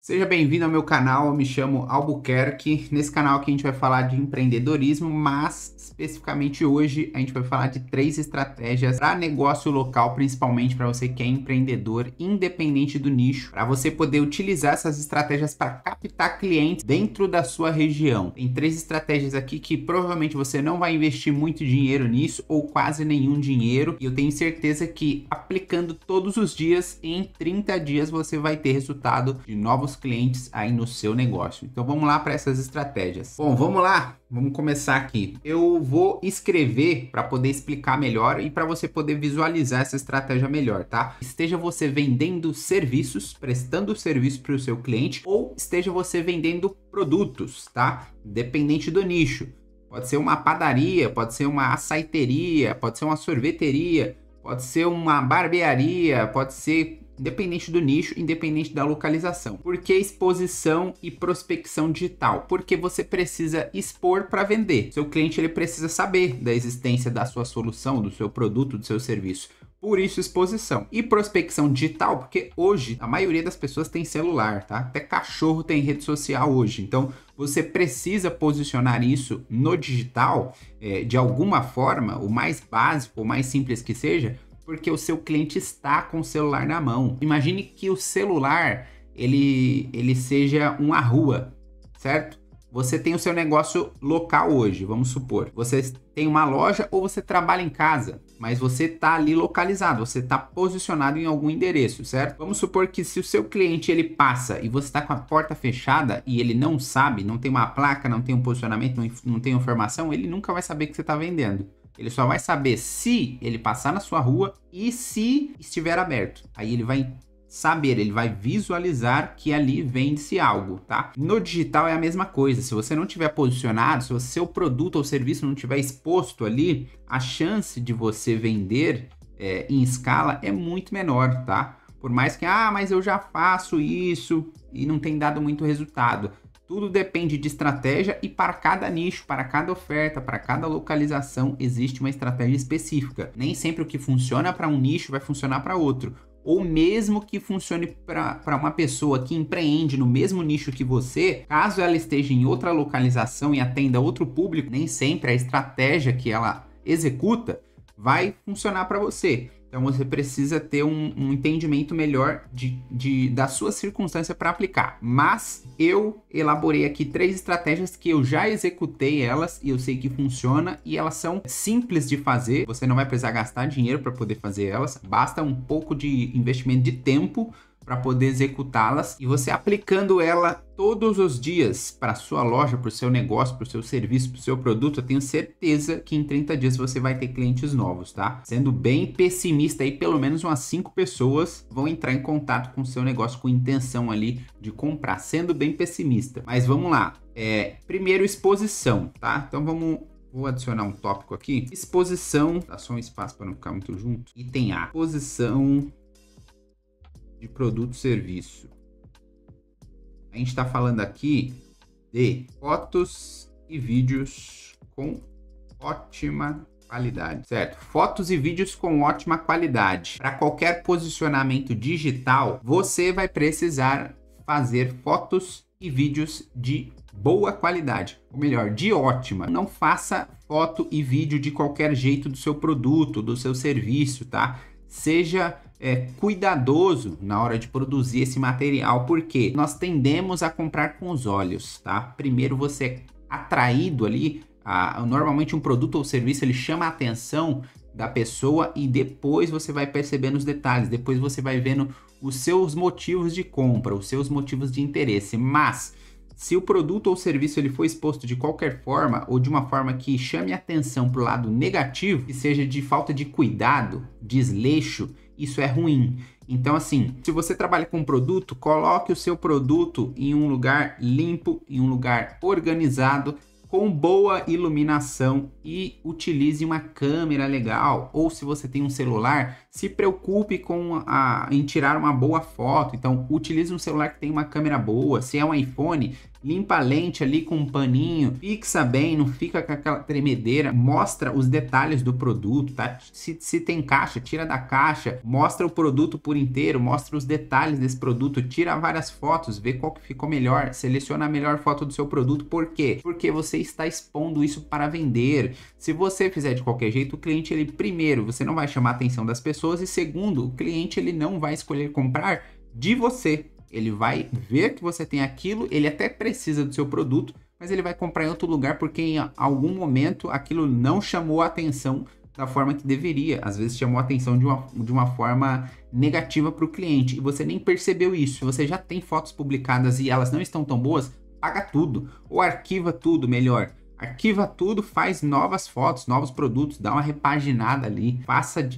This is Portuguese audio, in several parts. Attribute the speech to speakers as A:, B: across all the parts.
A: Seja bem-vindo ao meu canal, eu me chamo Albuquerque. Nesse canal aqui a gente vai falar de empreendedorismo, mas especificamente hoje a gente vai falar de 3 estratégias para negócio local, principalmente para você que é empreendedor, independente do nicho, para você poder utilizar essas estratégias para captar clientes dentro da sua região. Tem 3 estratégias aqui que provavelmente você não vai investir muito dinheiro nisso ou quase nenhum dinheiro, e eu tenho certeza que aplicando todos os dias, em 30 dias você vai ter resultado de novos clientes aí no seu negócio. Então vamos lá para essas estratégias. Bom, vamos lá, vamos começar aqui. Eu vou escrever para poder explicar melhor e para você poder visualizar essa estratégia melhor, tá? Esteja você vendendo serviços, prestando serviço para o seu cliente, ou esteja você vendendo produtos, tá? Dependente do nicho. Pode ser uma padaria, pode ser uma açaiteria, pode ser uma sorveteria, pode ser uma barbearia, pode ser independente do nicho, independente da localização. Por que exposição e prospecção digital? Porque você precisa expor para vender. Seu cliente ele precisa saber da existência da sua solução, do seu produto, do seu serviço. Por isso, exposição. E prospecção digital, porque hoje a maioria das pessoas tem celular, tá? Até cachorro tem rede social hoje. Então, você precisa posicionar isso no digital de alguma forma, o mais básico, o mais simples que seja, porque o seu cliente está com o celular na mão. Imagine que o celular ele seja uma rua, certo? Você tem o seu negócio local hoje, vamos supor. Você tem uma loja ou você trabalha em casa, mas você está ali localizado, você está posicionado em algum endereço, certo? Vamos supor que se o seu cliente ele passa e você está com a porta fechada e ele não sabe, não tem uma placa, não tem um posicionamento, não tem informação, ele nunca vai saber que você está vendendo. Ele só vai saber se ele passar na sua rua e se estiver aberto. Aí ele vai saber, ele vai visualizar que ali vende-se algo, tá? No digital é a mesma coisa. Se você não tiver posicionado, se o seu produto ou serviço não tiver exposto ali, a chance de você vender em escala é muito menor, tá? Por mais que, mas eu já faço isso e não tem dado muito resultado. Tudo depende de estratégia e para cada nicho, para cada oferta, para cada localização existe uma estratégia específica. Nem sempre o que funciona para um nicho vai funcionar para outro. Ou mesmo que funcione para uma pessoa que empreende no mesmo nicho que você, caso ela esteja em outra localização e atenda outro público, nem sempre a estratégia que ela executa vai funcionar para você. Então você precisa ter um entendimento melhor da sua circunstância para aplicar. Mas eu elaborei aqui 3 estratégias que eu já executei elas e eu sei que funciona e elas são simples de fazer. Você não vai precisar gastar dinheiro para poder fazer elas. Basta um pouco de investimento de tempo para poder executá-las, e você aplicando ela todos os dias para sua loja, para o seu negócio, para o seu serviço, para o seu produto, eu tenho certeza que em 30 dias você vai ter clientes novos, tá? Sendo bem pessimista aí, pelo menos umas 5 pessoas vão entrar em contato com o seu negócio com intenção ali de comprar, sendo bem pessimista. Mas vamos lá, primeiro exposição, tá? Então vou adicionar um tópico aqui, exposição, dá só um espaço para não ficar muito junto, item A, exposição de produto e serviço. A gente está falando aqui de fotos e vídeos com ótima qualidade, certo? Fotos e vídeos com ótima qualidade. Para qualquer posicionamento digital, você vai precisar fazer fotos e vídeos de boa qualidade, ou melhor, de ótima. Não faça foto e vídeo de qualquer jeito do seu produto, do seu serviço, tá? Seja cuidadoso na hora de produzir esse material, porque nós tendemos a comprar com os olhos, tá? Primeiro você é atraído ali, normalmente um produto ou serviço ele chama a atenção da pessoa e depois você vai percebendo os detalhes, depois você vai vendo os seus motivos de compra, os seus motivos de interesse. Mas se o produto ou serviço ele for exposto de qualquer forma ou de uma forma que chame a atenção para o lado negativo, que seja de falta de cuidado, desleixo, isso é ruim. Então assim, se você trabalha com produto, coloque o seu produto em um lugar limpo, em um lugar organizado, com boa iluminação e utilize uma câmera legal. Ou se você tem um celular, se preocupe em tirar uma boa foto. Então, utilize um celular que tem uma câmera boa. Se é um iPhone, limpa a lente ali com um paninho, fixa bem, não fica com aquela tremedeira, mostra os detalhes do produto, tá? Se tem caixa, tira da caixa, mostra o produto por inteiro, mostra os detalhes desse produto, tira várias fotos, vê qual que ficou melhor, seleciona a melhor foto do seu produto. Por quê? Porque você está expondo isso para vender. Se você fizer de qualquer jeito, o cliente, ele primeiro, você não vai chamar a atenção das pessoas, e segundo, o cliente, ele não vai escolher comprar de você. Ele vai ver que você tem aquilo, ele até precisa do seu produto, mas ele vai comprar em outro lugar porque em algum momento aquilo não chamou a atenção da forma que deveria. Às vezes chamou a atenção de uma forma negativa para o cliente e você nem percebeu isso. Se você já tem fotos publicadas e elas não estão tão boas, apaga tudo ou arquiva tudo, melhor. Arquiva tudo, faz novas fotos, novos produtos, dá uma repaginada ali, faça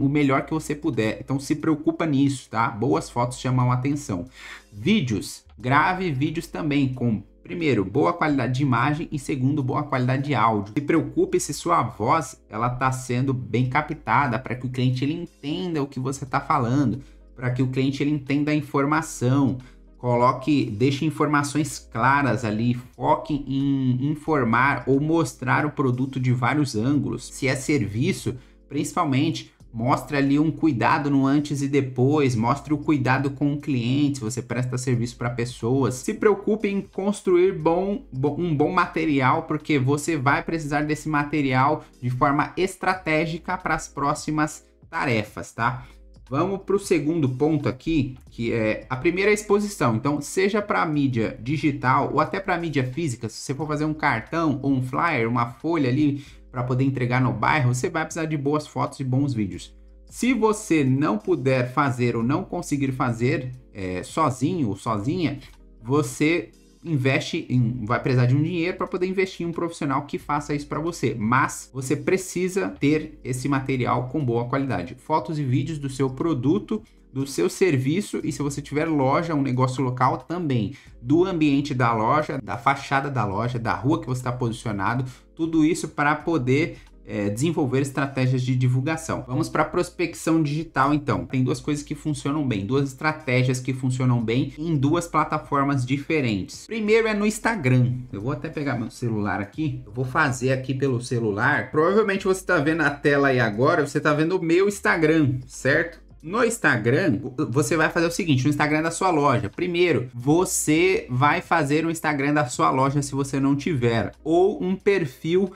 A: o melhor que você puder. Então se preocupa nisso, tá? Boas fotos chamam a atenção. Vídeos, grave vídeos também com, primeiro, boa qualidade de imagem e segundo, boa qualidade de áudio. Se preocupe se sua voz ela está sendo bem captada para que o cliente ele entenda o que você está falando, para que o cliente ele entenda a informação. Deixe informações claras ali, foque em informar ou mostrar o produto de vários ângulos. Se é serviço, principalmente, mostre ali um cuidado no antes e depois, mostre o cuidado com o cliente, se você presta serviço para pessoas. Se preocupe em construir um bom material, porque você vai precisar desse material de forma estratégica para as próximas tarefas, tá? Vamos para o segundo ponto aqui, que é a primeira exposição. Então, seja para mídia digital ou até para mídia física, se você for fazer um cartão ou um flyer, uma folha ali para poder entregar no bairro, você vai precisar de boas fotos e bons vídeos. Se você não puder fazer ou não conseguir fazer sozinho ou sozinha, você vai precisar de um dinheiro para poder investir em um profissional que faça isso para você, mas você precisa ter esse material com boa qualidade, fotos e vídeos do seu produto, do seu serviço, e se você tiver loja, um negócio local também, do ambiente da loja, da fachada da loja, da rua que você está posicionado, tudo isso para poder desenvolver estratégias de divulgação. Vamos para a prospecção digital então. Tem duas coisas que funcionam bem, duas estratégias que funcionam bem em duas plataformas diferentes. Primeiro é no Instagram. Eu vou até pegar meu celular aqui, eu vou fazer aqui pelo celular. Provavelmente você está vendo a tela aí agora, você está vendo o meu Instagram, certo? No Instagram, você vai fazer o seguinte, no Instagram da sua loja. Primeiro, você vai fazer um Instagram da sua loja se você não tiver, ou um perfil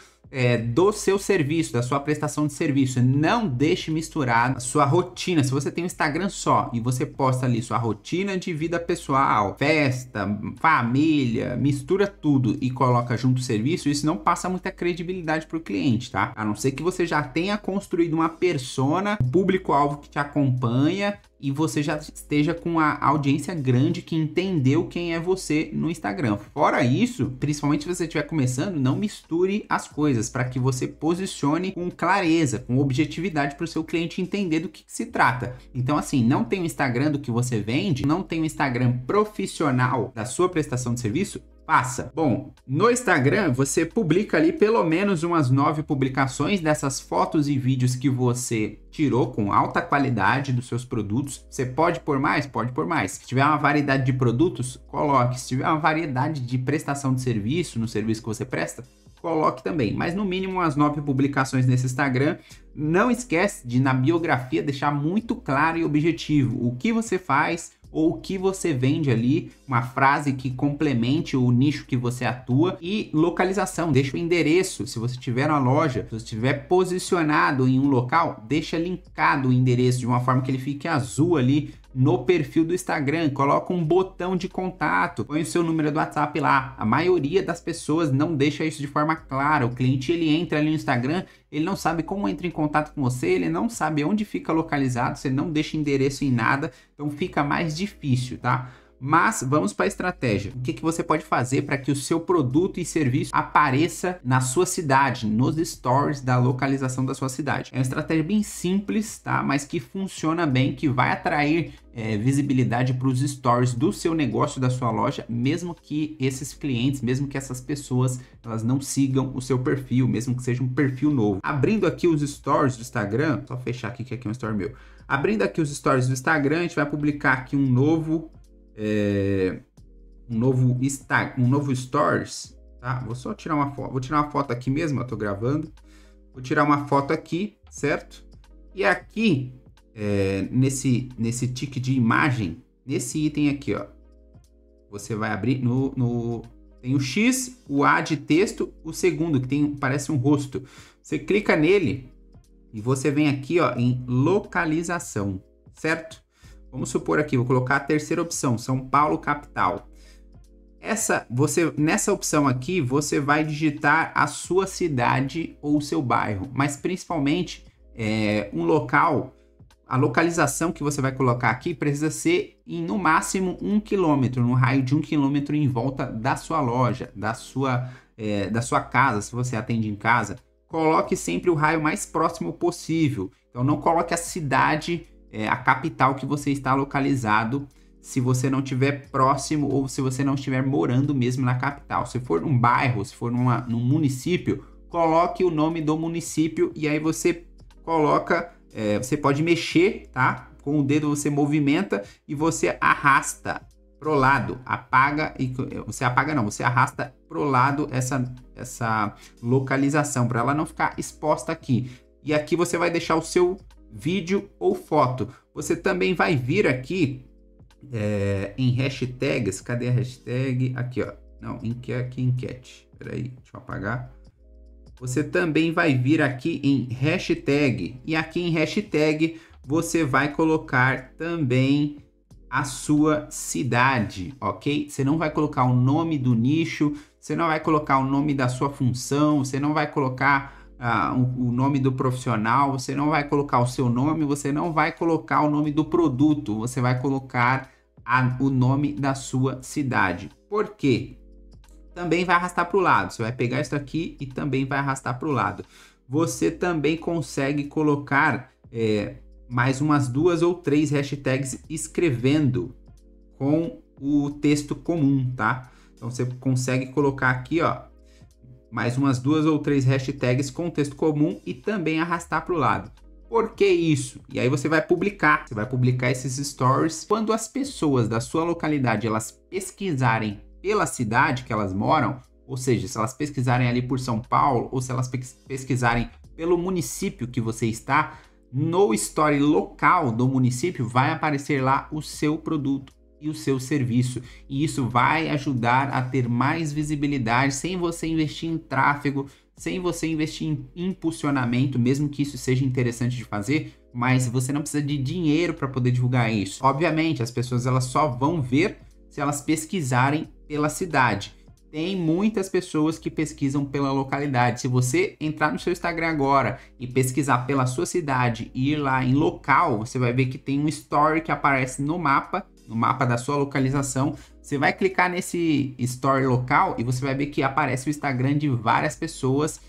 A: do seu serviço, da sua prestação de serviço. Não deixe misturar a sua rotina. Se você tem um Instagram só e você posta ali sua rotina de vida pessoal, festa, família, mistura tudo e coloca junto o serviço, isso não passa muita credibilidade para o cliente, tá? A não ser que você já tenha construído uma persona, um público-alvo que te acompanha e você já esteja com a audiência grande que entendeu quem é você no Instagram. Fora isso, principalmente se você estiver começando, não misture as coisas para que você posicione com clareza, com objetividade para o seu cliente entender do que se trata. Então assim, não tem o Instagram do que você vende, não tem o Instagram profissional da sua prestação de serviço, passa. Bom, no Instagram você publica ali pelo menos umas 9 publicações dessas fotos e vídeos que você tirou com alta qualidade dos seus produtos. Você pode pôr mais? Pode pôr mais. Se tiver uma variedade de produtos, coloque. Se tiver uma variedade de prestação de serviço no serviço que você presta, coloque também. Mas no mínimo umas 9 publicações nesse Instagram. Não esquece de na biografia deixar muito claro e objetivo o que você faz, ou o que você vende ali, uma frase que complemente o nicho que você atua, e localização, deixa o endereço, se você tiver uma loja, se você estiver posicionado em um local, deixa linkado o endereço de uma forma que ele fique azul ali no perfil do Instagram, coloca um botão de contato, põe o seu número do WhatsApp lá. A maioria das pessoas não deixa isso de forma clara. O cliente ele entra ali no Instagram, ele não sabe como entra em contato com você, ele não sabe onde fica localizado, você não deixa endereço em nada, então fica mais difícil, tá? Mas vamos para a estratégia. O que você pode fazer para que o seu produto e serviço apareça na sua cidade, nos stories da localização da sua cidade? É uma estratégia bem simples, tá? Mas que funciona bem, que vai atrair visibilidade para os stories do seu negócio, da sua loja, mesmo que esses clientes, mesmo que essas pessoas, elas não sigam o seu perfil, mesmo que seja um perfil novo. Abrindo aqui os stories do Instagram, só fechar aqui que aqui é um story meu. Abrindo aqui os stories do Instagram, a gente vai publicar aqui um novo stories, tá? Vou só tirar uma foto, vou tirar uma foto aqui mesmo, eu tô gravando. Vou tirar uma foto aqui, certo? E aqui, nesse tique de imagem, nesse item aqui, ó, você vai abrir tem o X, o A de texto, o segundo, que parece um rosto. Você clica nele e você vem aqui, ó, em localização, certo? Vamos supor aqui, vou colocar a terceira opção, São Paulo, capital. Nessa opção aqui, você vai digitar a sua cidade ou o seu bairro, mas principalmente um local. A localização que você vai colocar aqui precisa ser em no máximo 1 km, no raio de 1 km em volta da sua loja, da sua casa, se você atende em casa. Coloque sempre o raio mais próximo possível. Então não coloque a cidade, a capital que você está localizado, se você não estiver próximo ou se você não estiver morando mesmo na capital. Se for num bairro, se for num município, coloque o nome do município e aí você coloca... você pode mexer, tá? Com o dedo você movimenta e você arrasta pro lado, você arrasta pro lado essa localização para ela não ficar exposta aqui. E aqui você vai deixar o seu vídeo ou foto. Você também vai vir aqui em hashtags. Cadê a hashtag? Aqui, ó. Não, aqui enquete. Peraí, deixa eu apagar. Você também vai vir aqui em hashtag. E aqui em hashtag você vai colocar também a sua cidade, ok? Você não vai colocar o nome do nicho, você não vai colocar o nome da sua função, você não vai colocar o nome do profissional, você não vai colocar o seu nome, você não vai colocar o nome do produto, você vai colocar o nome da sua cidade. Por quê? Também vai arrastar para o lado. Você vai pegar isso aqui e também vai arrastar para o lado. Você também consegue colocar mais umas 2 ou 3 hashtags escrevendo com o texto comum, tá? Então você consegue colocar aqui, ó, mais umas 2 ou 3 hashtags com texto comum e também arrastar para o lado. Por que isso? E aí você vai publicar esses stories. Quando as pessoas da sua localidade elas pesquisarem pela cidade que elas moram, ou seja, se elas pesquisarem ali por São Paulo ou se elas pesquisarem pelo município que você está, no story local do município vai aparecer lá o seu produto e o seu serviço. E isso vai ajudar a ter mais visibilidade sem você investir em tráfego, sem você investir em impulsionamento, mesmo que isso seja interessante de fazer, mas você não precisa de dinheiro para poder divulgar isso. Obviamente, as pessoas elas só vão ver se elas pesquisarem pela cidade. Tem muitas pessoas que pesquisam pela localidade. Se você entrar no seu Instagram agora e pesquisar pela sua cidade e ir lá em local, você vai ver que tem um story que aparece no mapa da sua localização. Você vai clicar nesse story local e você vai ver que aparece o Instagram de várias pessoas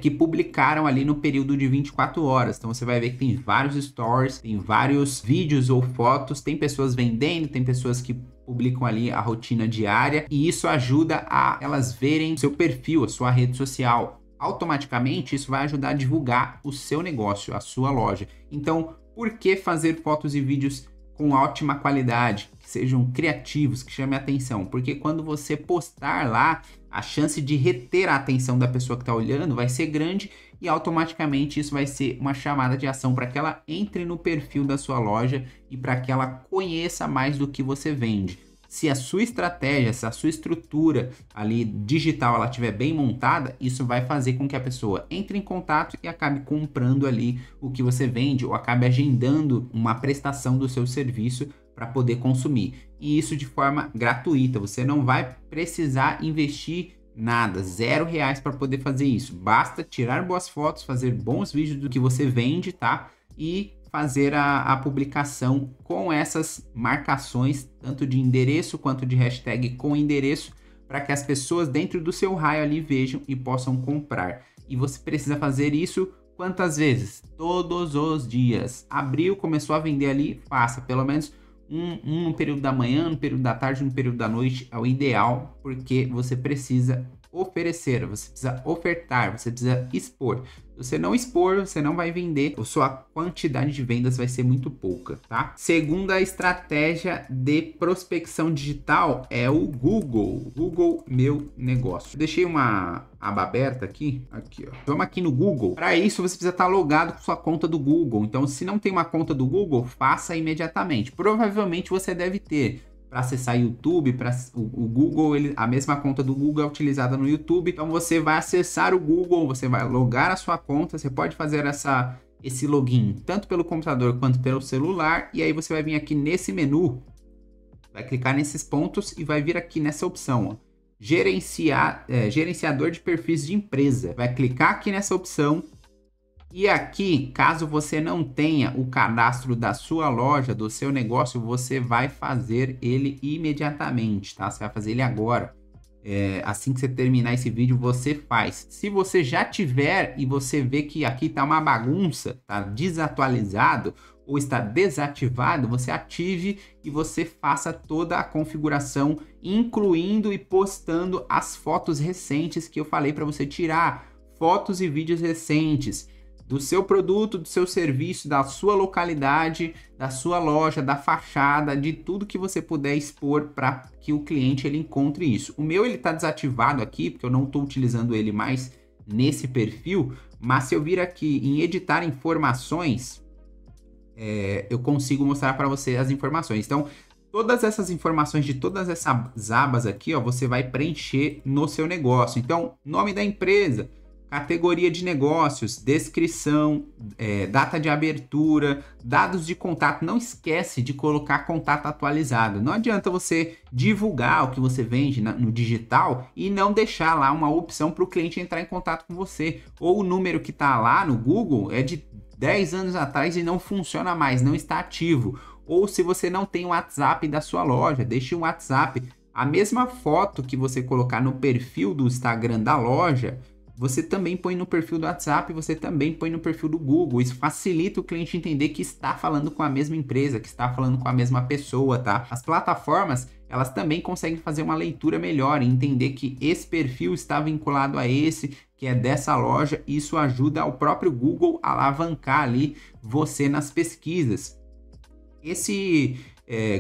A: que publicaram ali no período de 24 horas. Então você vai ver que tem vários stories, tem vários vídeos ou fotos, tem pessoas vendendo, tem pessoas que publicam ali a rotina diária e isso ajuda a elas verem seu perfil, a sua rede social. Automaticamente isso vai ajudar a divulgar o seu negócio, a sua loja. Então, por que fazer fotos e vídeos com ótima qualidade, que sejam criativos, que chamem a atenção? Porque quando você postar lá, a chance de reter a atenção da pessoa que está olhando vai ser grande e automaticamente isso vai ser uma chamada de ação para que ela entre no perfil da sua loja e para que ela conheça mais do que você vende. Se a sua estratégia, se a sua estrutura ali digital ela estiver bem montada, isso vai fazer com que a pessoa entre em contato e acabe comprando ali o que você vende ou acabe agendando uma prestação do seu serviço para poder consumir. E isso de forma gratuita, você não vai precisar investir nada, R$0 para poder fazer isso. Basta tirar boas fotos, fazer bons vídeos do que você vende, tá? E fazer a publicação com essas marcações, tanto de endereço quanto de hashtag com endereço, para que as pessoas dentro do seu raio ali vejam e possam comprar. E você precisa fazer isso quantas vezes? Todos os dias. Abriu, começou a vender ali, faça pelo menos um no período da manhã, no período da tarde, no período da noite. É o ideal, porque você precisa oferecer, você precisa ofertar, você precisa expor. Se você não expor, você não vai vender, a sua quantidade de vendas vai ser muito pouca, tá? Segunda estratégia de prospecção digital é o Google. Google Meu Negócio. Eu deixei uma aba aberta aqui, ó. Vamos aqui no Google. Para isso, você precisa estar logado com sua conta do Google. Então, se não tem uma conta do Google, faça imediatamente. Provavelmente você deve ter. Para acessar YouTube, para o Google, a mesma conta do Google é utilizada no YouTube. Então você vai acessar o Google, você vai logar a sua conta, você pode fazer esse login tanto pelo computador quanto pelo celular. E aí você vai vir aqui nesse menu, vai clicar nesses pontos e vai vir aqui nessa opção, ó, gerenciador de perfis de empresa. Vai clicar aqui nessa opção. E aqui, caso você não tenha o cadastro da sua loja, do seu negócio, você vai fazer ele imediatamente, tá? Você vai fazer ele agora. Assim que você terminar esse vídeo, você faz. Se você já tiver e você vê que aqui tá uma bagunça, tá desatualizado ou está desativado, você ative e você faça toda a configuração, incluindo e postando as fotos recentes que eu falei para você tirar. Fotos e vídeos recentes do seu produto, do seu serviço, da sua localidade, da sua loja, da fachada, de tudo que você puder expor para que o cliente ele encontre isso. O meu ele está desativado aqui, porque eu não estou utilizando ele mais nesse perfil, mas se eu vir aqui em editar informações, eu consigo mostrar para você as informações. Então, todas essas informações de todas essas abas aqui, ó, você vai preencher no seu negócio. Então, nome da empresa, categoria de negócios, descrição, data de abertura, dados de contato. Não esquece de colocar contato atualizado. Não adianta você divulgar o que você vende no digital e não deixar lá uma opção para o cliente entrar em contato com você. Ou o número que está lá no Google é de 10 anos atrás e não funciona mais, não está ativo. Ou se você não tem o WhatsApp da sua loja, deixe o WhatsApp. A mesma foto que você colocar no perfil do Instagram da loja, você também põe no perfil do WhatsApp, você também põe no perfil do Google. Isso facilita o cliente entender que está falando com a mesma empresa, que está falando com a mesma pessoa, tá? As plataformas, elas também conseguem fazer uma leitura melhor e entender que esse perfil está vinculado a esse, que é dessa loja. Isso ajuda ao próprio Google a alavancar ali você nas pesquisas. Esse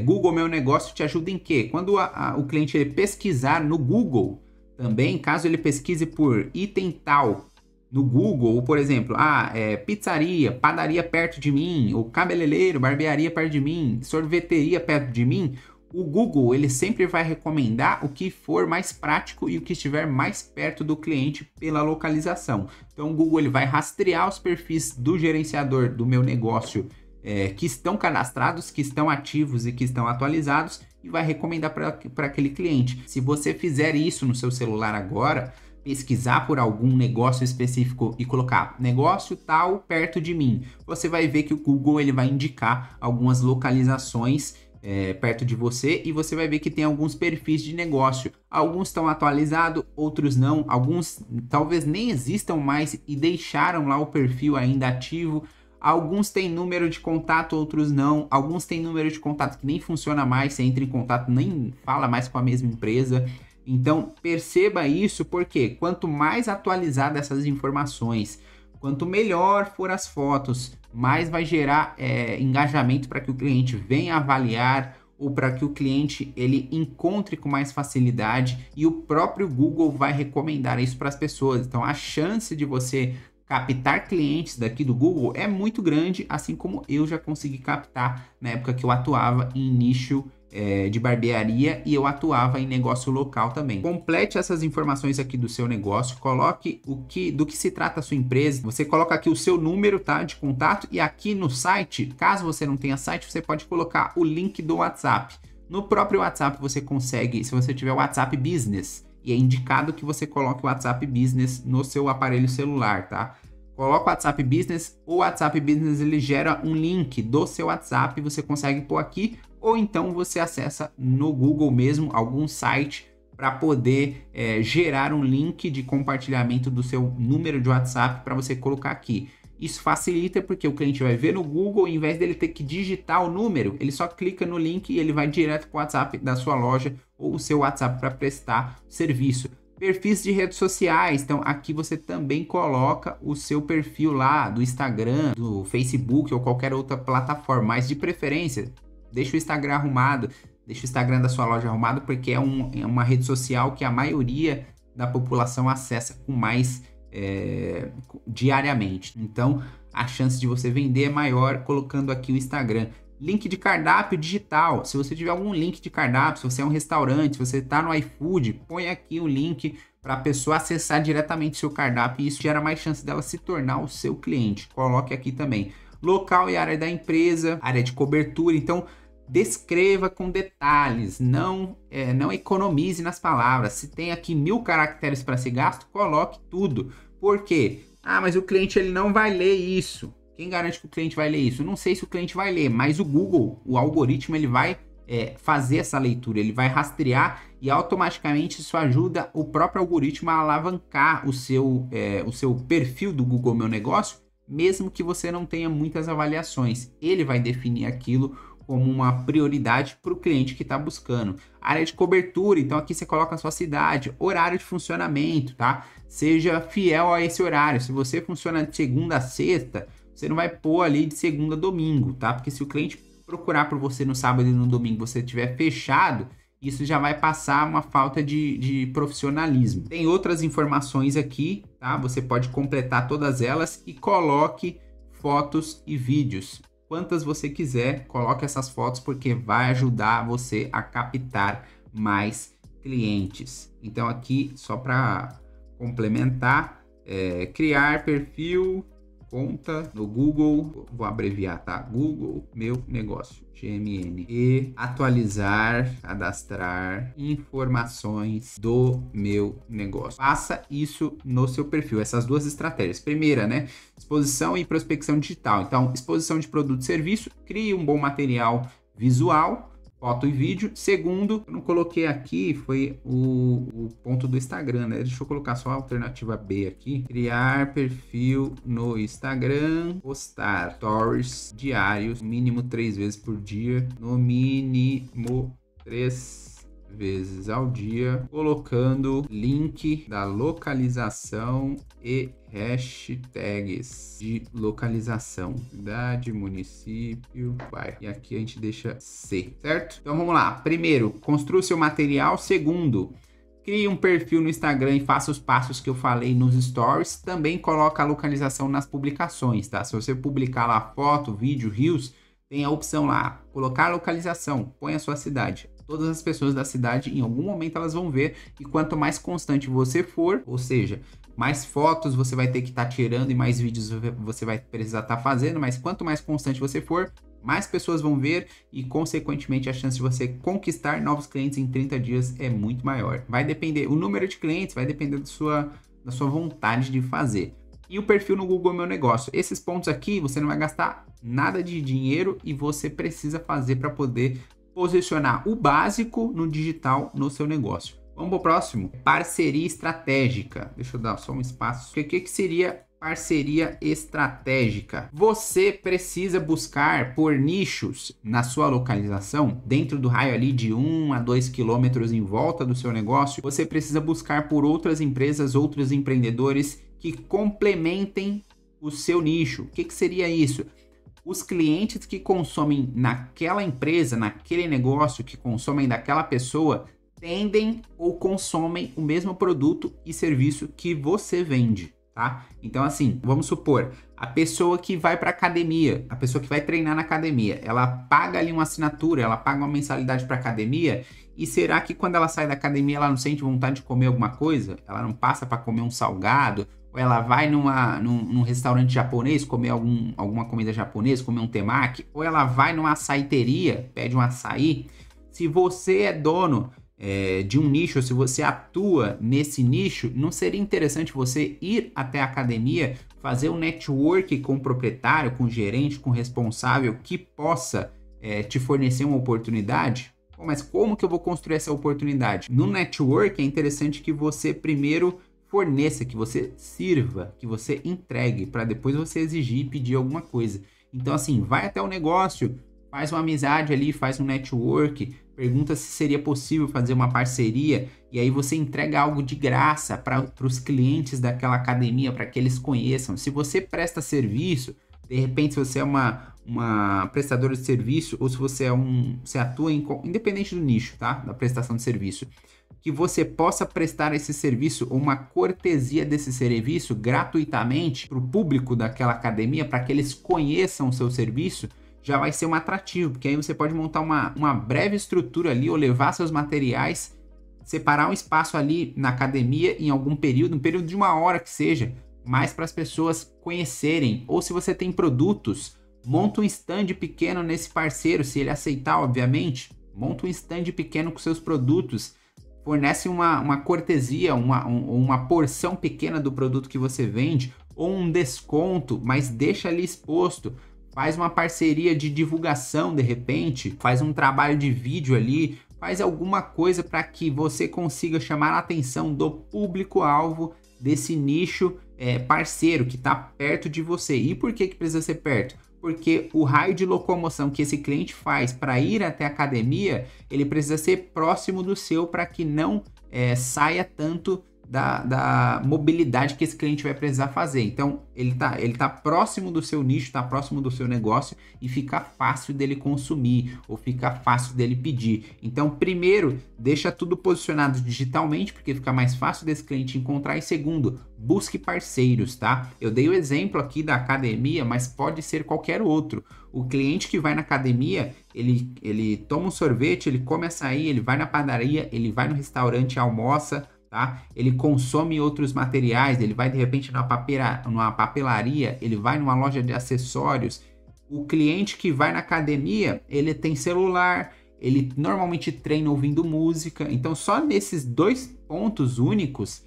A: Google Meu Negócio te ajuda em quê? Quando o cliente pesquisar no Google, também, caso ele pesquise por item tal no Google, ou por exemplo, pizzaria, padaria perto de mim, ou cabeleireiro, barbearia perto de mim, sorveteria perto de mim, o Google ele sempre vai recomendar o que for mais prático e o que estiver mais perto do cliente pela localização. Então o Google ele vai rastrear os perfis do gerenciador do meu negócio que estão cadastrados, que estão ativos e que estão atualizados, e vai recomendar para aquele cliente. Se você fizer isso no seu celular agora, pesquisar por algum negócio específico e colocar negócio tal perto de mim, você vai ver que o Google ele vai indicar algumas localizações perto de você, e você vai ver que tem alguns perfis de negócio. Alguns estão atualizados, outros não. Alguns talvez nem existam mais e deixaram lá o perfil ainda ativo. Alguns têm número de contato, outros não. Alguns têm número de contato que nem funciona mais, você entra em contato, nem fala mais com a mesma empresa. Então, perceba isso, porque quanto mais atualizadas essas informações, quanto melhor for as fotos, mais vai gerar engajamento para que o cliente venha avaliar, ou para que o cliente ele encontre com mais facilidade, e o próprio Google vai recomendar isso para as pessoas. Então, a chance de você captar clientes daqui do Google é muito grande, assim como eu já consegui captar na época que eu atuava em nicho de barbearia e eu atuava em negócio local também. Complete essas informações aqui do seu negócio, coloque do que se trata a sua empresa. Você coloca aqui o seu número, tá, de contato, e aqui no site, caso você não tenha site, você pode colocar o link do WhatsApp. No próprio WhatsApp você consegue, se você tiver o WhatsApp Business, e é indicado que você coloque o WhatsApp Business no seu aparelho celular, tá? coloca o WhatsApp Business, o WhatsApp Business ele gera um link do seu WhatsApp, você consegue pôr aqui, ou então você acessa no Google mesmo, algum site, para poder gerar um link de compartilhamento do seu número de WhatsApp para você colocar aqui. Isso facilita porque o cliente vai ver no Google, em vez dele ter que digitar o número, ele só clica no link e ele vai direto para o WhatsApp da sua loja ou o seu WhatsApp para prestar serviço. Perfis de redes sociais, então aqui você também coloca o seu perfil lá do Instagram, do Facebook ou qualquer outra plataforma, mas de preferência, deixa o Instagram arrumado, deixa o Instagram da sua loja arrumado porque é uma rede social que a maioria da população acessa com mais diariamente. Então a chance de você vender é maior colocando aqui o Instagram. Link de cardápio digital, se você tiver algum link de cardápio, se você é um restaurante, se você está no iFood, põe aqui o link para a pessoa acessar diretamente o seu cardápio e isso gera mais chance dela se tornar o seu cliente. Coloque aqui também. Local e área da empresa, área de cobertura, então descreva com detalhes, não economize nas palavras. Se tem aqui 1000 caracteres para ser gasto, coloque tudo. Por quê? Mas o cliente ele não vai ler isso. Quem garante que o cliente vai ler isso? Eu não sei se o cliente vai ler, mas o Google, o algoritmo, ele vai fazer essa leitura, ele vai rastrear e automaticamente isso ajuda o próprio algoritmo a alavancar o seu perfil do Google Meu Negócio, mesmo que você não tenha muitas avaliações. Ele vai definir aquilo como uma prioridade para o cliente que está buscando. Área de cobertura, então aqui você coloca a sua cidade, horário de funcionamento, tá? Seja fiel a esse horário. Se você funciona de segunda a sexta, você não vai pôr ali de segunda a domingo, tá? Porque se o cliente procurar por você no sábado e no domingo, você estiver fechado, isso já vai passar uma falta de profissionalismo. Tem outras informações aqui, tá? Você pode completar todas elas e coloque fotos e vídeos. Quantas você quiser, coloque essas fotos porque vai ajudar você a captar mais clientes. Então aqui, só para complementar, criar perfil, conta no Google, vou abreviar, tá? Google Meu Negócio, GMN, e atualizar, cadastrar informações do meu negócio. Faça isso no seu perfil, essas duas estratégias. Primeira, né? Exposição e prospecção digital. Então, exposição de produto e serviço, crie um bom material visual, foto e vídeo. Segundo, eu não coloquei aqui, foi o ponto do Instagram, né? Deixa eu colocar só a alternativa B aqui. Criar perfil no Instagram, postar stories diários, mínimo 3 vezes por dia, no mínimo 3 vezes ao dia, colocando link da localização e hashtags de localização, cidade, município, bairro. E aqui a gente deixa C, certo? Então vamos lá. Primeiro, construa o seu material. Segundo, crie um perfil no Instagram e faça os passos que eu falei nos stories. Também coloca a localização nas publicações, tá? Se você publicar lá foto, vídeo, reels, tem a opção lá, colocar a localização, põe a sua cidade. Todas as pessoas da cidade, em algum momento, elas vão ver. E quanto mais constante você for, ou seja, mais fotos você vai ter que estar tirando e mais vídeos você vai precisar estar fazendo. Mas quanto mais constante você for, mais pessoas vão ver e, consequentemente, a chance de você conquistar novos clientes em 30 dias é muito maior. Vai depender, o número de clientes vai depender da sua vontade de fazer. E o perfil no Google Meu Negócio. Esses pontos aqui, você não vai gastar nada de dinheiro e você precisa fazer para poder posicionar o básico no digital no seu negócio. Vamos para o próximo. Parceria estratégica. Deixa eu dar só um espaço. O que seria parceria estratégica? Você precisa buscar por nichos na sua localização, dentro do raio ali de 1 a 2 quilômetros em volta do seu negócio. Você precisa buscar por outras empresas, outros empreendedores que complementem o seu nicho. O que seria isso? Os clientes que consomem naquela empresa, naquele negócio, que consomem daquela pessoa, tendem ou consomem o mesmo produto e serviço que você vende, tá? Então, assim, vamos supor, a pessoa que vai para academia, a pessoa que vai treinar na academia, ela paga ali uma assinatura, ela paga uma mensalidade para academia, e será que quando ela sai da academia ela não sente vontade de comer alguma coisa? Ela não passa para comer um salgado? Ou ela vai num restaurante japonês comer alguma comida japonesa, comer um temaki? Ou ela vai numa açaiteria, pede um açaí? Se você é dono de um nicho, ou se você atua nesse nicho, não seria interessante você ir até a academia, fazer um network com o proprietário, com o gerente, com o responsável que possa te fornecer uma oportunidade? Bom, mas como que eu vou construir essa oportunidade? No network é interessante que você primeiro forneça, que você sirva, que você entregue, para depois você exigir e pedir alguma coisa. Então assim, vai até o negócio, faz uma amizade ali, faz um network, pergunta se seria possível fazer uma parceria e aí você entrega algo de graça para os clientes daquela academia, para que eles conheçam. Se você presta serviço, de repente se você é uma prestadora de serviço ou se você você atua independente do nicho, tá? Da prestação de serviço, que você possa prestar esse serviço, uma cortesia desse serviço gratuitamente para o público daquela academia, para que eles conheçam o seu serviço, já vai ser um atrativo, porque aí você pode montar uma breve estrutura ali ou levar seus materiais, separar um espaço ali na academia em algum período, um período de 1 hora que seja, mais para as pessoas conhecerem. Ou se você tem produtos, monta um stand pequeno nesse parceiro, se ele aceitar, obviamente, monta um stand pequeno com seus produtos, fornece uma cortesia, uma porção pequena do produto que você vende, ou um desconto, mas deixa ali exposto. Faz uma parceria de divulgação de repente, faz um trabalho de vídeo ali, faz alguma coisa para que você consiga chamar a atenção do público-alvo desse nicho parceiro que está perto de você. E por que precisa ser perto? Porque o raio de locomoção que esse cliente faz para ir até a academia, ele precisa ser próximo do seu para que não saia tanto da mobilidade que esse cliente vai precisar fazer. Então, ele tá próximo do seu nicho, tá próximo do seu negócio e fica fácil dele consumir ou fica fácil dele pedir. Então, primeiro, deixa tudo posicionado digitalmente, porque fica mais fácil desse cliente encontrar. E segundo, busque parceiros, tá? Eu dei o exemplo aqui da academia, mas pode ser qualquer outro. O cliente que vai na academia, ele toma um sorvete, ele come açaí, ele vai na padaria, ele vai no restaurante, almoça, tá? Ele consome outros materiais, ele vai de repente numa papelaria, ele vai numa loja de acessórios. O cliente que vai na academia, ele tem celular, ele normalmente treina ouvindo música. Então só nesses 2 pontos únicos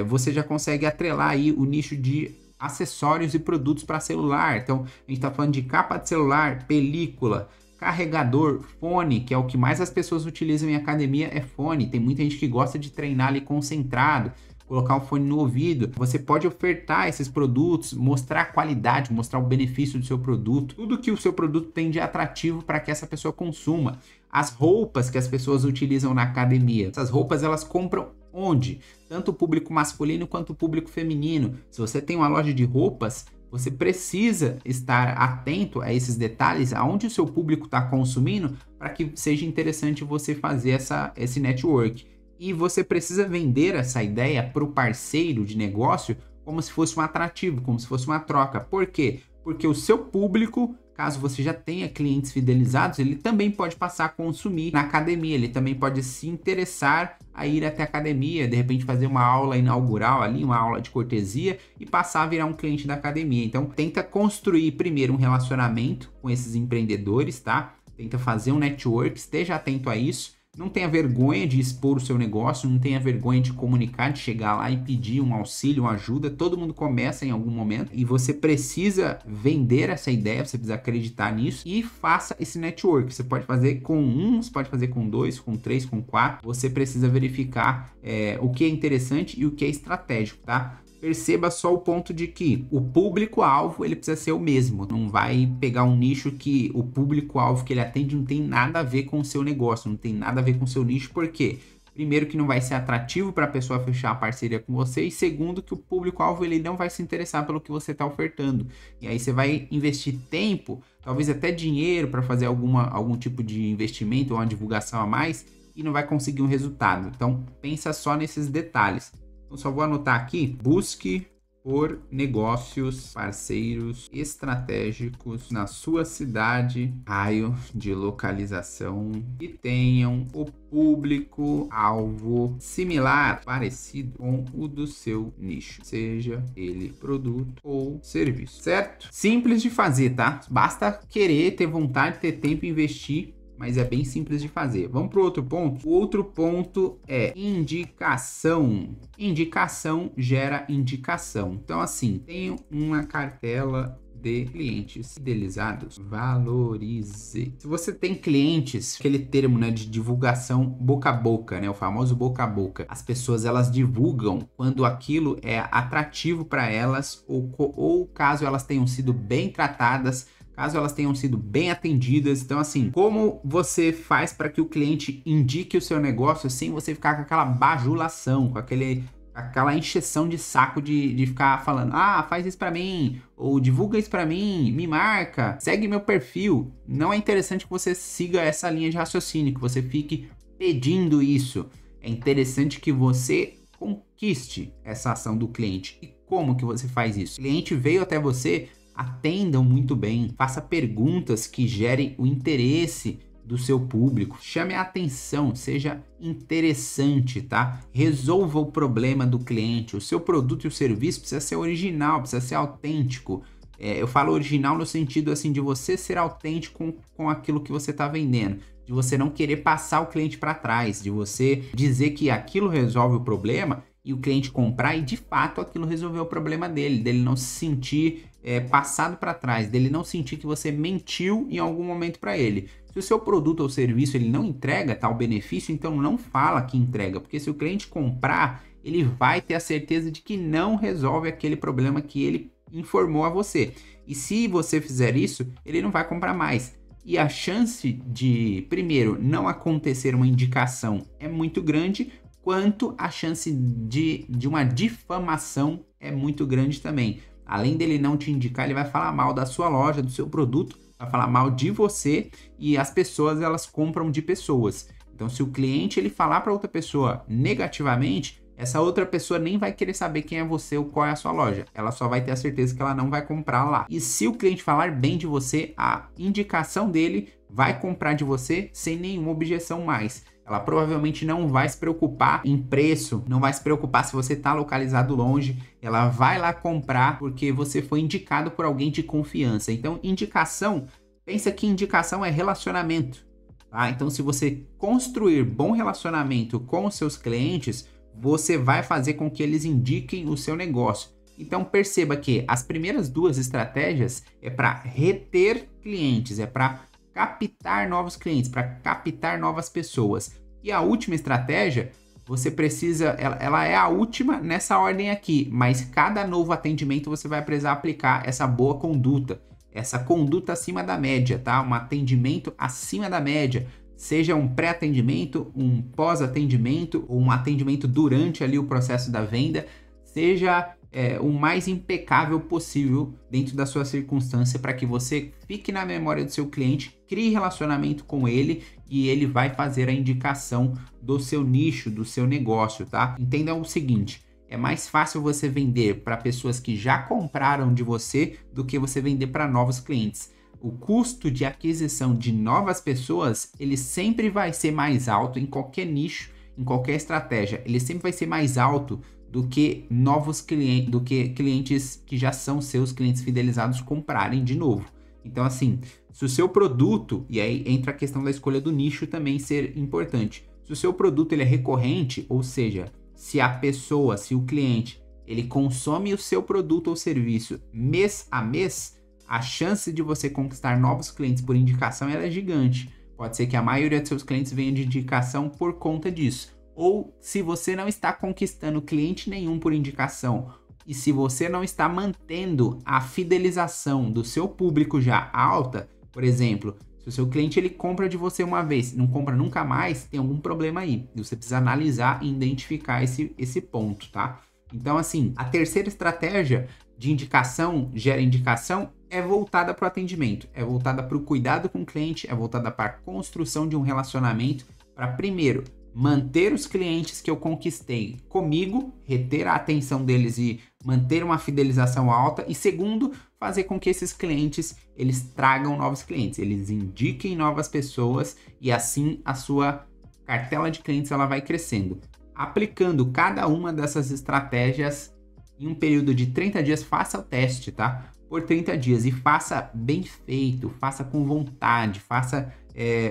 A: você já consegue atrelar aí o nicho de acessórios e produtos para celular. Então a gente está falando de capa de celular, película, carregador, fone, que é o que mais as pessoas utilizam em academia, é fone. Tem muita gente que gosta de treinar ali concentrado, colocar um fone no ouvido. Você pode ofertar esses produtos, mostrar a qualidade, mostrar o benefício do seu produto, tudo que o seu produto tem de atrativo para que essa pessoa consuma. As roupas que as pessoas utilizam na academia, essas roupas elas compram onde? Tanto o público masculino quanto o público feminino. Se você tem uma loja de roupas, você precisa estar atento a esses detalhes, aonde o seu público está consumindo, para que seja interessante você fazer esse network. E você precisa vender essa ideia para o parceiro de negócio como se fosse um atrativo, como se fosse uma troca. Por quê? Porque o seu público, caso você já tenha clientes fidelizados, ele também pode passar a consumir na academia, ele também pode se interessar a ir até a academia, de repente fazer uma aula inaugural ali, uma aula de cortesia e passar a virar um cliente da academia. Então tenta construir primeiro um relacionamento com esses empreendedores, tá? Tenta fazer um network, esteja atento a isso. Não tenha vergonha de expor o seu negócio, não tenha vergonha de comunicar, de chegar lá e pedir um auxílio, uma ajuda. Todo mundo começa em algum momento e você precisa vender essa ideia, você precisa acreditar nisso e faça esse network. Você pode fazer com 1, você pode fazer com 2, com 3, com 4. Você precisa verificar o que é interessante e o que é estratégico, tá? Perceba só o ponto de que o público-alvo ele precisa ser o mesmo. Não vai pegar um nicho que o público-alvo que ele atende não tem nada a ver com o seu negócio, não tem nada a ver com o seu nicho. Por quê? Primeiro que não vai ser atrativo para a pessoa fechar a parceria com você e segundo que o público-alvo ele não vai se interessar pelo que você está ofertando. E aí você vai investir tempo, talvez até dinheiro para fazer algum tipo de investimento ou uma divulgação a mais e não vai conseguir um resultado. Então pensa só nesses detalhes. Então só vou anotar aqui, busque por negócios, parceiros estratégicos na sua cidade, raio de localização que tenham o público-alvo similar, parecido com o do seu nicho, seja ele produto ou serviço, certo? Simples de fazer, tá? Basta querer, ter vontade, ter tempo e investir mas é bem simples de fazer. Vamos para o outro ponto? O outro ponto é indicação. Indicação gera indicação. Então, assim, tenho uma cartela de clientes fidelizados, valorize. Se você tem clientes, aquele termo, né, de divulgação boca a boca, né, o famoso boca a boca, as pessoas elas divulgam quando aquilo é atrativo para elas ou caso elas tenham sido bem tratadas, caso elas tenham sido bem atendidas. Então, assim, como você faz para que o cliente indique o seu negócio sem você ficar com aquela bajulação, com aquela encheção de saco de ficar falando, faz isso pra mim, ou divulga isso pra mim, me marca, segue meu perfil. Não é interessante que você siga essa linha de raciocínio, que você fique pedindo isso. É interessante que você conquiste essa ação do cliente. E como que você faz isso? O cliente veio até você, atendam muito bem, faça perguntas que gerem o interesse do seu público, chame a atenção, seja interessante, tá? Resolva o problema do cliente. O seu produto e o serviço precisa ser original, precisa ser autêntico. Eu falo original no sentido assim de você ser autêntico com aquilo que você está vendendo, de você não querer passar o cliente para trás, de você dizer que aquilo resolve o problema e o cliente comprar e de fato aquilo resolveu o problema dele não se sentir passado para trás, dele não sentir que você mentiu em algum momento para ele. Se o seu produto ou serviço ele não entrega tal benefício, então não fala que entrega, porque se o cliente comprar, ele vai ter a certeza de que não resolve aquele problema que ele informou a você. E se você fizer isso, ele não vai comprar mais. E a chance de, primeiro, não acontecer uma indicação é muito grande, quanto a chance de uma difamação é muito grande também. Além dele não te indicar, ele vai falar mal da sua loja, do seu produto, vai falar mal de você, e as pessoas elas compram de pessoas. Então, se o cliente ele falar para outra pessoa negativamente, essa outra pessoa nem vai querer saber quem é você ou qual é a sua loja. Ela só vai ter a certeza que ela não vai comprar lá. E se o cliente falar bem de você, a indicação dele vai comprar de você sem nenhuma objeção mais. Ela provavelmente não vai se preocupar em preço, não vai se preocupar se você está localizado longe. Ela vai lá comprar porque você foi indicado por alguém de confiança. Então, indicação, pensa que indicação é relacionamento, tá? Então, se você construir bom relacionamento com os seus clientes, você vai fazer com que eles indiquem o seu negócio. Então, perceba que as primeiras duas estratégias é para reter clientes, é para captar novos clientes, para captar novas pessoas. E a última estratégia, você precisa, ela é a última nessa ordem aqui, mas cada novo atendimento você vai precisar aplicar essa boa conduta, essa conduta acima da média, tá? Um atendimento acima da média, seja um pré-atendimento, um pós-atendimento, ou um atendimento durante ali o processo da venda, seja o mais impecável possível dentro da sua circunstância para que você fique na memória do seu cliente, crie relacionamento com ele e ele vai fazer a indicação do seu nicho, do seu negócio, tá? Entenda o seguinte, é mais fácil você vender para pessoas que já compraram de você do que você vender para novos clientes. O custo de aquisição de novas pessoas, ele sempre vai ser mais alto em qualquer nicho, em qualquer estratégia. Ele sempre vai ser mais alto do que novos clientes, do que clientes que já são seus clientes fidelizados comprarem de novo. Então, assim, se o seu produto, e aí entra a questão da escolha do nicho também ser importante. Se o seu produto ele é recorrente, ou seja, se a pessoa, se o cliente, ele consome o seu produto ou serviço mês a mês, a chance de você conquistar novos clientes por indicação ela é gigante. Pode ser que a maioria dos seus clientes venha de indicação por conta disso. Ou se você não está conquistando cliente nenhum por indicação e se você não está mantendo a fidelização do seu público já alta, por exemplo, se o seu cliente ele compra de você uma vez, não compra nunca mais, tem algum problema aí. E você precisa analisar e identificar esse ponto, tá? Então, assim, a terceira estratégia de indicação, gera indicação, é voltada para o atendimento, é voltada para o cuidado com o cliente, é voltada para a construção de um relacionamento, para primeiro, manter os clientes que eu conquistei comigo, reter a atenção deles e manter uma fidelização alta, e segundo, fazer com que esses clientes, eles tragam novos clientes, eles indiquem novas pessoas e assim a sua cartela de clientes ela vai crescendo. Aplicando cada uma dessas estratégias em um período de 30 dias, faça o teste, tá? Por 30 dias e faça bem feito, faça com vontade, faça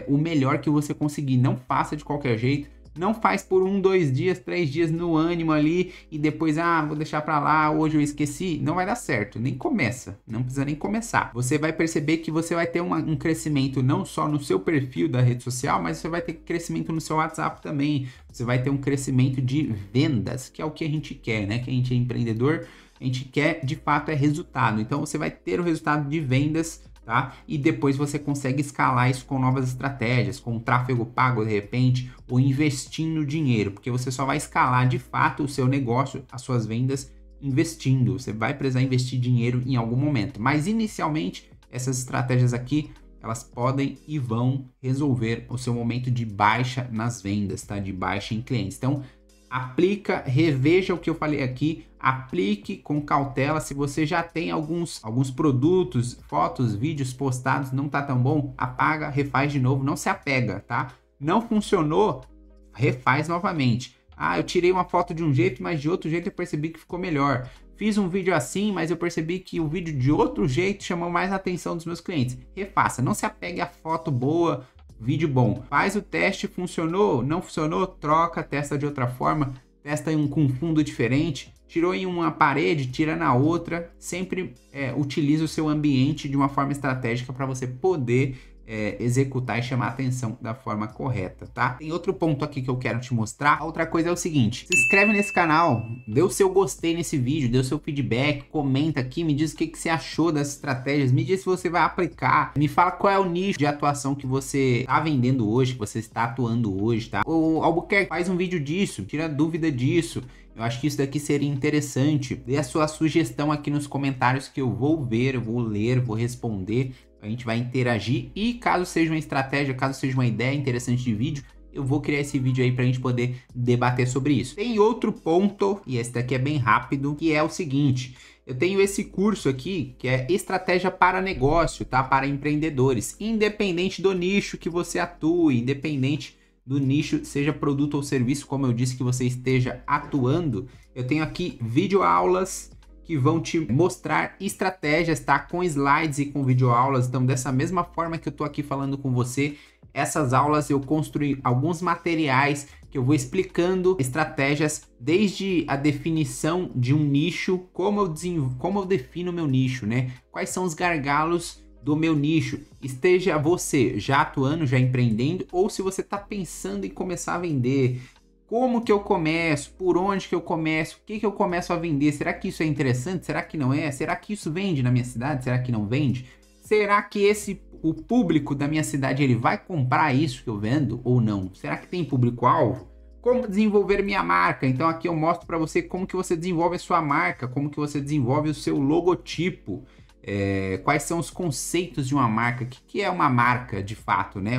A: o melhor que você conseguir. Não faça de qualquer jeito. Não faz por 1, 2 dias, 3 dias no ânimo ali e depois, vou deixar pra lá, hoje eu esqueci. Não vai dar certo, nem começa, não precisa nem começar. Você vai perceber que você vai ter um crescimento não só no seu perfil da rede social, mas você vai ter crescimento no seu WhatsApp também. Você vai ter um crescimento de vendas, que é o que a gente quer, né? Que a gente é empreendedor, a gente quer de fato resultado. Então você vai ter o resultado de vendas, tá? E depois você consegue escalar isso com novas estratégias, com tráfego pago de repente, ou investindo dinheiro, porque você só vai escalar de fato o seu negócio, as suas vendas, investindo. Você vai precisar investir dinheiro em algum momento, mas inicialmente essas estratégias aqui, elas podem e vão resolver o seu momento de baixa nas vendas, tá? De baixa em clientes. Então, aplica, reveja o que eu falei aqui, aplique com cautela. Se você já tem alguns produtos, fotos, vídeos postados, não tá tão bom, apaga, refaz de novo, não se apega, tá? Não funcionou, refaz novamente. Eu tirei uma foto de um jeito, mas de outro jeito eu percebi que ficou melhor. Fiz um vídeo assim, mas eu percebi que o vídeo de outro jeito chamou mais a atenção dos meus clientes. Refaça, não se apegue à foto boa, vídeo bom. Faz o teste, funcionou? Não funcionou? Troca, testa de outra forma, testa com um fundo diferente. Tirou em uma parede, tira na outra. Sempre utilize o seu ambiente de uma forma estratégica para você poder executar e chamar a atenção da forma correta, tá? Tem outro ponto aqui que eu quero te mostrar. A outra coisa é o seguinte: se inscreve nesse canal, dê o seu gostei nesse vídeo, dê o seu feedback, comenta aqui, me diz o que você achou das estratégias, me diz se você vai aplicar, me fala qual é o nicho de atuação que você está vendendo hoje, que você está atuando hoje, tá? O Albuquerque, faz um vídeo disso, tira dúvida disso. Eu acho que isso daqui seria interessante. Dê a sua sugestão aqui nos comentários que eu vou ver, eu vou ler, vou responder. A gente vai interagir e caso seja uma estratégia, caso seja uma ideia interessante de vídeo, eu vou criar esse vídeo aí pra gente poder debater sobre isso. Tem outro ponto, e esse daqui é bem rápido, que é o seguinte: eu tenho esse curso aqui, que é Estratégia para Negócio, tá? Para empreendedores, independente do nicho que você atue, independente do nicho, seja produto ou serviço, como eu disse, que você esteja atuando. Eu tenho aqui videoaulas que vão te mostrar estratégias, tá? Com slides e com videoaulas. Então, dessa mesma forma que eu tô aqui falando com você, essas aulas eu construí alguns materiais que eu vou explicando estratégias, desde a definição de um nicho, como eu defino o meu nicho, né? Quais são os gargalos do meu nicho, esteja você já atuando, já empreendendo, ou se você está pensando em começar a vender. Como que eu começo? Por onde que eu começo? O que que eu começo a vender? Será que isso é interessante? Será que não é? Será que isso vende na minha cidade? Será que não vende? Será que o público da minha cidade ele vai comprar isso que eu vendo ou não? Será que tem público-alvo? Como desenvolver minha marca? Então aqui eu mostro para você como que você desenvolve a sua marca, como que você desenvolve o seu logotipo. Quais são os conceitos de uma marca, o que é uma marca de fato, né?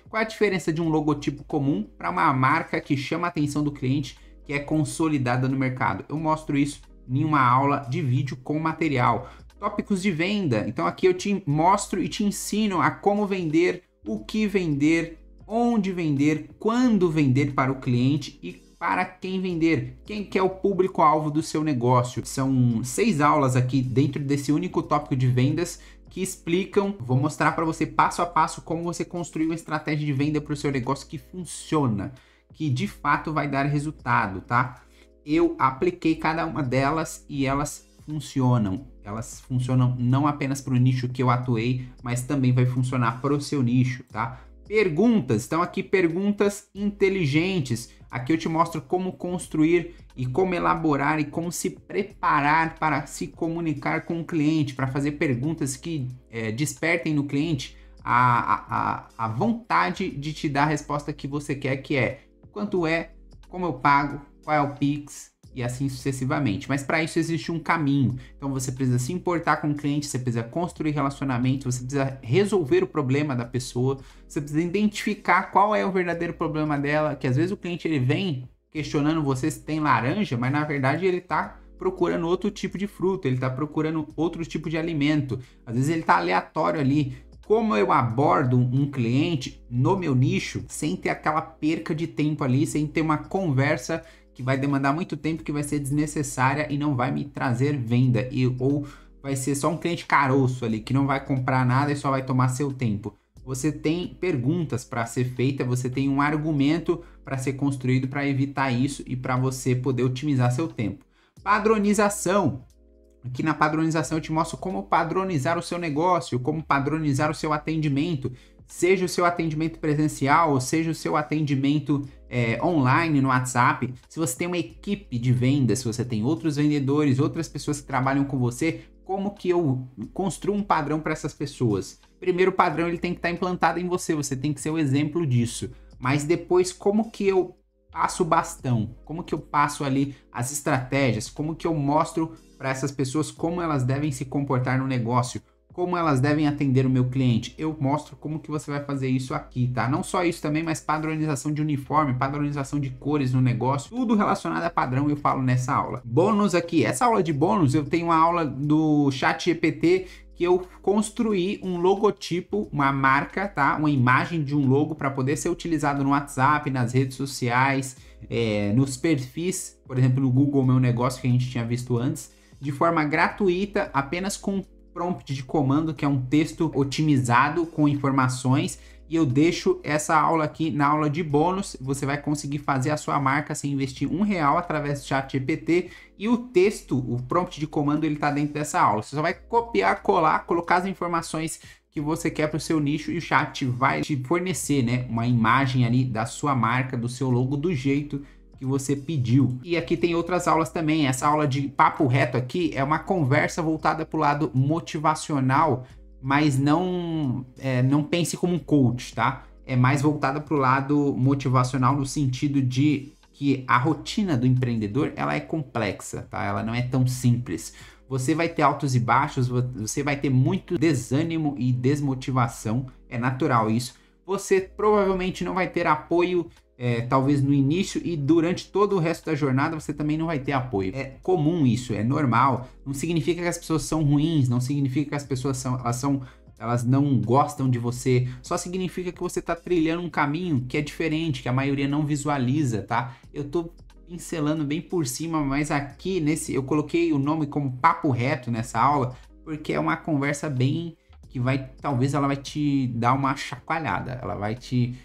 A: Qual é a diferença de um logotipo comum para uma marca que chama a atenção do cliente, que é consolidada no mercado. Eu mostro isso em uma aula de vídeo com material. Tópicos de venda, então aqui eu te mostro e te ensino a como vender, o que vender, onde vender, quando vender para o cliente e para quem vender, quem que é o público-alvo do seu negócio. São 6 aulas aqui dentro desse único tópico de vendas que explicam, vou mostrar para você passo a passo como você construir uma estratégia de venda para o seu negócio que funciona, que de fato vai dar resultado, tá? Eu apliquei cada uma delas e elas funcionam. Elas funcionam não apenas para o nicho que eu atuei, mas também vai funcionar para o seu nicho, tá? Perguntas, então aqui perguntas inteligentes. Aqui eu te mostro como construir e como elaborar e como se preparar para se comunicar com o cliente, para fazer perguntas que despertem no cliente a vontade de te dar a resposta que você quer, que é quanto é, como eu pago, qual é o Pix e assim sucessivamente. Mas para isso existe um caminho. Então você precisa se importar com o cliente, você precisa construir relacionamento, você precisa resolver o problema da pessoa, você precisa identificar qual é o verdadeiro problema dela, que às vezes o cliente ele vem questionando você se tem laranja, mas na verdade ele está procurando outro tipo de fruta, ele está procurando outro tipo de alimento, às vezes ele está aleatório ali. Como eu abordo um cliente no meu nicho sem ter aquela perca de tempo ali, sem ter uma conversa que vai demandar muito tempo, que vai ser desnecessária e não vai me trazer venda, ou vai ser só um cliente caroço ali, que não vai comprar nada e só vai tomar seu tempo. você tem perguntas para ser feita, você tem um argumento para ser construído para evitar isso e para você poder otimizar seu tempo. Padronização. Aqui na padronização eu te mostro como padronizar o seu negócio, como padronizar o seu atendimento, seja o seu atendimento presencial, ou seja o seu atendimento online no WhatsApp. Se você tem uma equipe de vendas, se você tem outros vendedores, outras pessoas que trabalham com você, como que eu construo um padrão para essas pessoas? Primeiro, o padrão ele tem que estar implantado em você, você tem que ser o exemplo disso. Mas depois, como que eu passo o bastão? Como que eu passo ali as estratégias? Como que eu mostro para essas pessoas como elas devem se comportar no negócio? Como elas devem atender o meu cliente? Eu mostro como que você vai fazer isso aqui, tá? Não só isso também, mas padronização de uniforme, padronização de cores no negócio, tudo relacionado a padrão eu falo nessa aula. Bônus aqui, essa aula de bônus eu tenho uma aula do ChatGPT que eu construí um logotipo, uma marca, tá? Uma imagem de um logo para poder ser utilizado no WhatsApp, nas redes sociais, nos perfis, por exemplo, no Google Meu Negócio que a gente tinha visto antes, de forma gratuita, apenas com prompt de comando, que é um texto otimizado com informações, e eu deixo essa aula aqui na aula de bônus. Você vai conseguir fazer a sua marca sem investir R$1 através do ChatGPT, e o texto, o prompt de comando, ele está dentro dessa aula. Você só vai copiar, colar, colocar as informações que você quer para o seu nicho e o chat vai te fornecer, né, uma imagem ali da sua marca, do seu logo, do jeito que você pediu. E aqui tem outras aulas também. Essa aula de papo reto aqui é uma conversa voltada para o lado motivacional, mas não pense como um coach, tá? É mais voltada para o lado motivacional no sentido de que a rotina do empreendedor ela é complexa, tá? Ela não é tão simples. Você vai ter altos e baixos, você vai ter muito desânimo e desmotivação, é natural isso. Você provavelmente não vai ter apoio talvez no início, e durante todo o resto da jornada você também não vai ter apoio. É comum isso, é normal. Não significa que as pessoas são ruins, não significa que as pessoas elas não gostam de você, só significa que você está trilhando um caminho que é diferente, que a maioria não visualiza, tá? Eu tô pincelando bem por cima, mas aqui eu coloquei o nome como papo reto nessa aula, porque é uma conversa bem que talvez ela vai te dar uma chacoalhada, ela vai te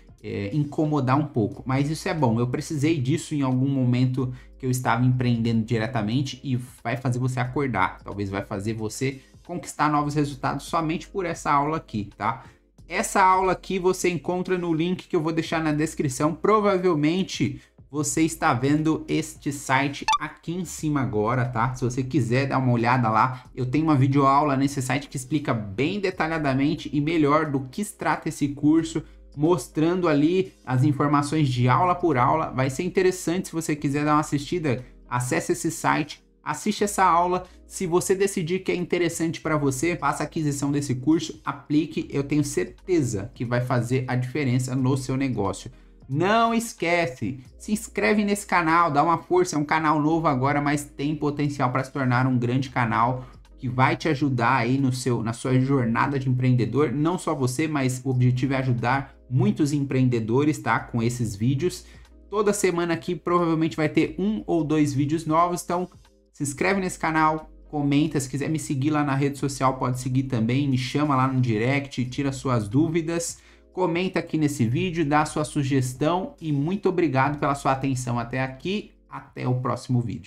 A: incomodar um pouco, mas isso é bom. Eu precisei disso em algum momento que eu estava empreendendo diretamente, e vai fazer você acordar, talvez vai fazer você conquistar novos resultados somente por essa aula aqui, tá? Essa aula aqui você encontra no link que eu vou deixar na descrição. Provavelmente você está vendo este site aqui em cima agora, tá? Se você quiser dar uma olhada lá, eu tenho uma videoaula nesse site que explica bem detalhadamente e melhor do que se trata esse curso, mostrando ali as informações de aula por aula. Vai ser interessante. Se você quiser dar uma assistida, acesse esse site, assiste essa aula. Se você decidir que é interessante para você, faça a aquisição desse curso, aplique. Eu tenho certeza que vai fazer a diferença no seu negócio. Não esquece, se inscreve nesse canal, dá uma força. É um canal novo agora, mas tem potencial para se tornar um grande canal que vai te ajudar aí na sua jornada de empreendedor. Não só você, mas o objetivo é ajudar muitos empreendedores, tá? Com esses vídeos. Toda semana aqui provavelmente vai ter 1 ou 2 vídeos novos, então se inscreve nesse canal, comenta. Se quiser me seguir lá na rede social, pode seguir também, me chama lá no direct, tira suas dúvidas, comenta aqui nesse vídeo, dá a sua sugestão, e muito obrigado pela sua atenção até aqui. Até o próximo vídeo.